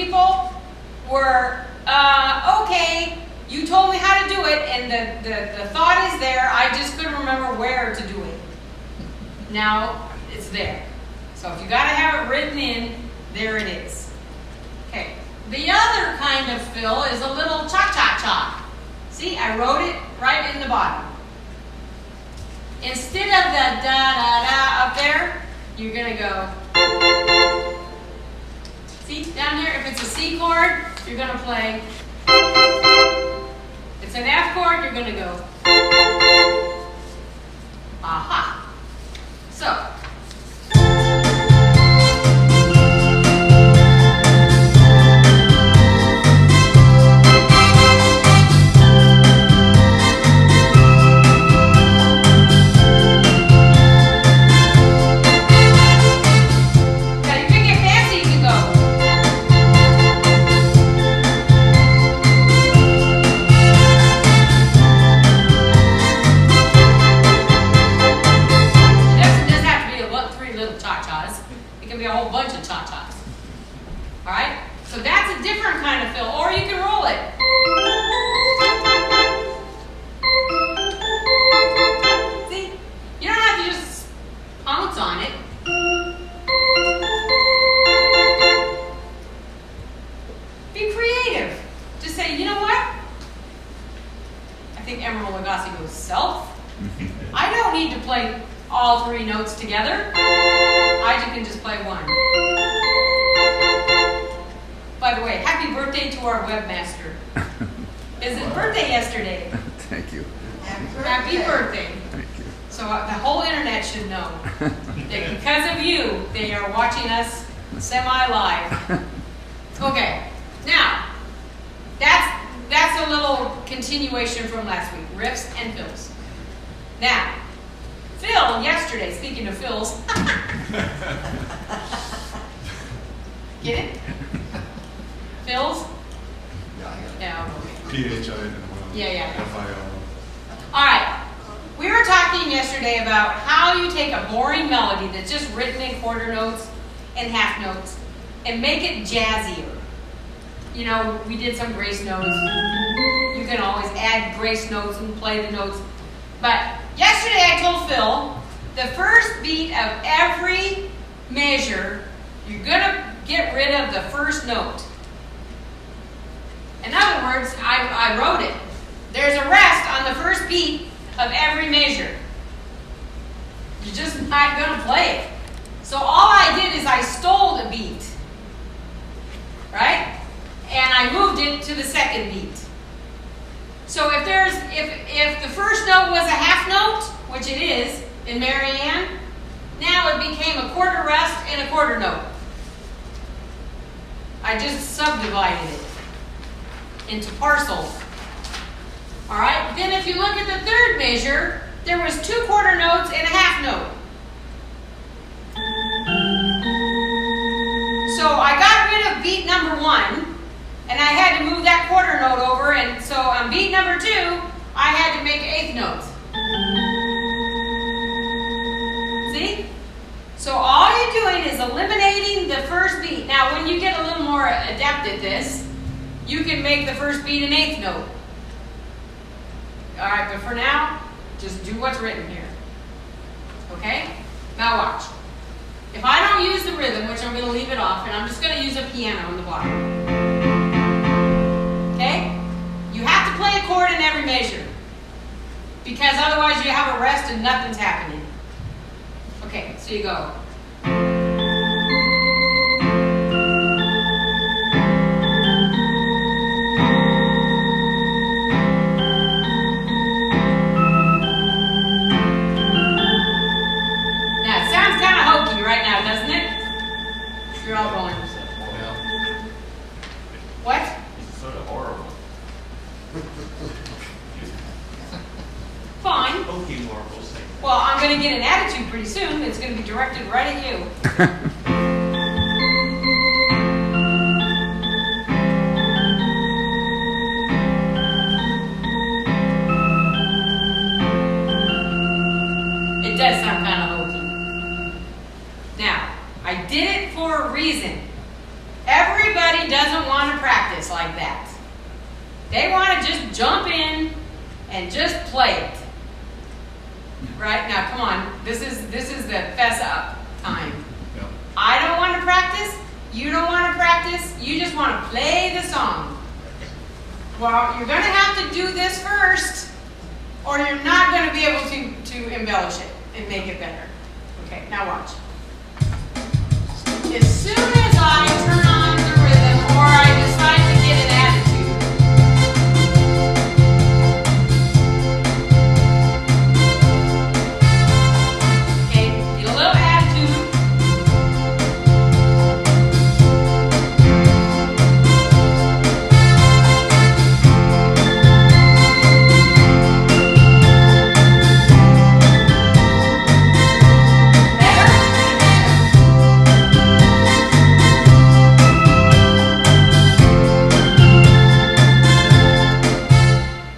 people were, okay, you told me how to do it, and the thought is there, I just couldn't remember where to do it. Now, it's there. So if you gotta have it written in, there it is. Okay, the other kind of fill is a little cha-cha-cha. See, I wrote it right in the bottom. Instead of the da-da-da up there, you're gonna go. See, down here, if it's a C chord, you're gonna play. If it's an F chord, you're gonna go. Aha. So. I don't need to play all three notes together. I can just play one. By the way, happy birthday to our webmaster. Is his birthday yesterday? Thank you. Happy birthday. Thank you. So the whole internet should know that because of you, they are watching us semi-live. Okay, now, that's a little continuation from last week, riffs and fills. Now, Phil, yesterday, speaking of fills, get it? Fills? Yeah, I got it. Yeah, okay. P-H-I-L. Yeah. F-I-L. All right, we were talking yesterday about how you take a boring melody that's just written in quarter notes and half notes and make it jazzier. You know, we did some grace notes. You can always add grace notes and play the notes. But yesterday I told Phil, the first beat of every measure, you're gonna get rid of the first note. In other words, I wrote it. There's a rest on the first beat of every measure. You're just not gonna play it. So all I did is I stole the beat, right? And I moved it to the second beat. So if the first note was a half note, which it is in Marianne, now it became a quarter rest and a quarter note. I just subdivided it into parcels. All right, then if you look at the third measure, there was 2 quarter notes and a half note. So I got rid of beat number 1, and I had to move that quarter note over, and so on beat number 2, I had to make 8th notes. See? So all you're doing is eliminating the first beat. Now when you get a little more adept at this, you can make the first beat an 8th note. All right, but for now, just do what's written here. Okay? Now watch. If I don't use the rhythm, which I'm going to leave it off, and I'm just going to use a piano on the bottom. Okay? You have to play a chord in every measure, because otherwise you have a rest and nothing's happening. Okay, so you go. You're all going. What? It's sort of horrible. Fine. Okay, horrible thing. Well, I'm going to get an attitude pretty soon. It's going to be directed right at you. It does sound kind of hokey. Now, I did it for a reason. Everybody Everybody doesn't want to practice like that. They want to just jump in and just play it. Right? Now, come on. This is the fess up time. Yeah. I don't want to practice. You don't want to practice. You just want to play the song. Well, you're going to have to do this first, or you're not going to be able to embellish it and make it better. Okay, now watch. As soon as I turn on the rhythm or I decide to get an attitude, okay, get a little attitude.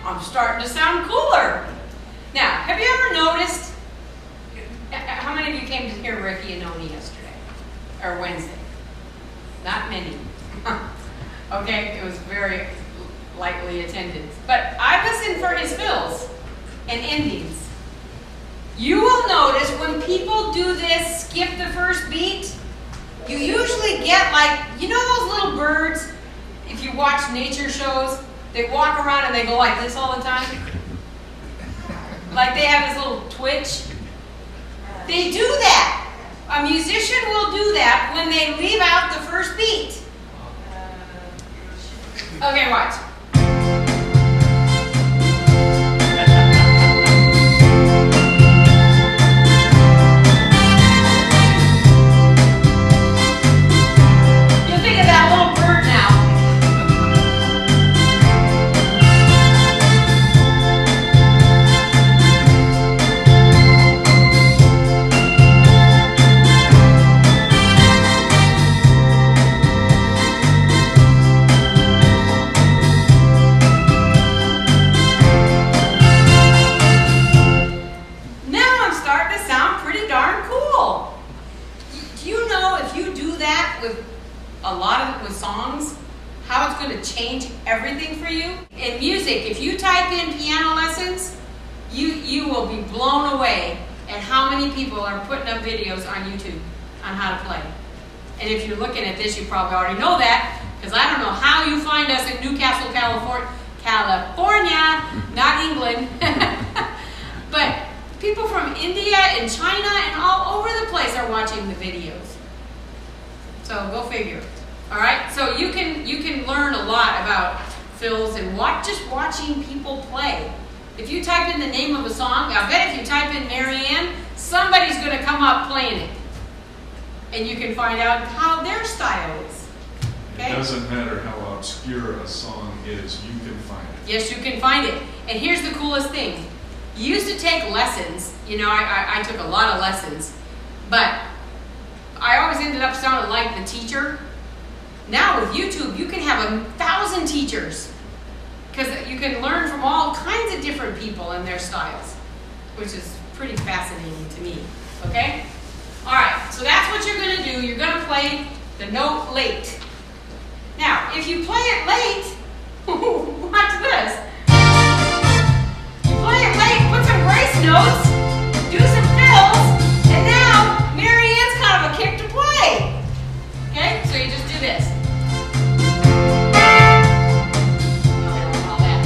I'm starting to sound cooler. Now, have you ever noticed, how many of you came to hear Ricky and Oni yesterday? Or Wednesday? Not many. Okay, it was very lightly attended. But I listened for his fills and endings. You will notice when people do this, skip the first beat, you usually get like, you know those little birds, if you watch nature shows, they walk around and they go like this all the time? Like they have this little twitch. They do that. A musician will do that when they leave out the first beat. Okay, watch. You think of that little bird now. Now I'm starting to sound pretty darn cool. Do you know if you do that with a lot of with songs, how it's going to change everything for you? In music, if you type in piano lessons, you will be blown away at how many people are putting up videos on YouTube on how to play. And if you're looking at this, you probably already know that, because I don't know how you find us in Newcastle, California, not England. But people from India and China and all over the place are watching the videos. So go figure. All right. So you can learn a lot about fills and just watching people play. If you type in the name of a song, I bet if you type in Marianne, somebody's going to come up playing it, and you can find out how their style is. Okay? It doesn't matter how obscure a song is, you can find it. Yes, you can find it. And here's the coolest thing. You used to take lessons. You know, I took a lot of lessons. But I always ended up sounding like the teacher. Now with YouTube, you can have 1,000 teachers. Because you can learn from all kinds of different people and their styles. Which is pretty fascinating to me. Okay? Alright, so that's what you're going to do. You're going to play the note late. Now, if you play it late, watch this. You play it late, put some grace notes, do some fills, and now Marianne's kind of a kick to play. Okay, so you just do this. All that.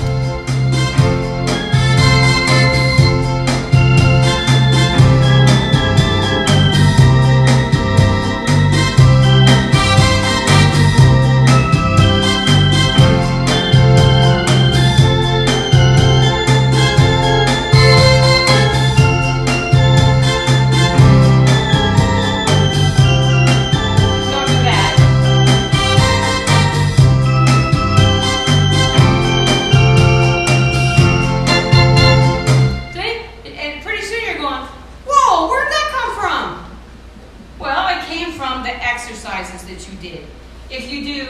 That you did. If you do,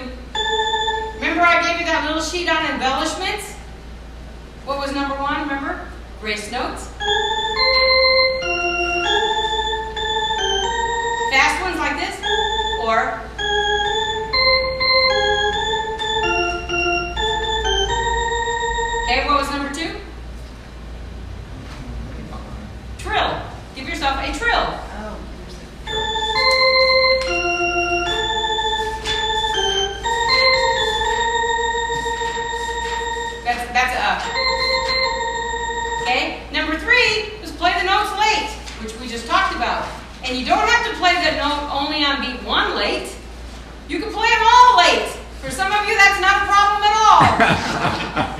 remember I gave you that little sheet on embellishments? What was number 1, remember? Grace notes. Fast ones like this, or Okay, what was number 2? Trill. Give yourself a trill. Oh, That's a. Okay. Number 3 was play the notes late, which we just talked about. And you don't have to play the note only on beat 1 late. You can play them all late. For some of you, that's not a problem at all.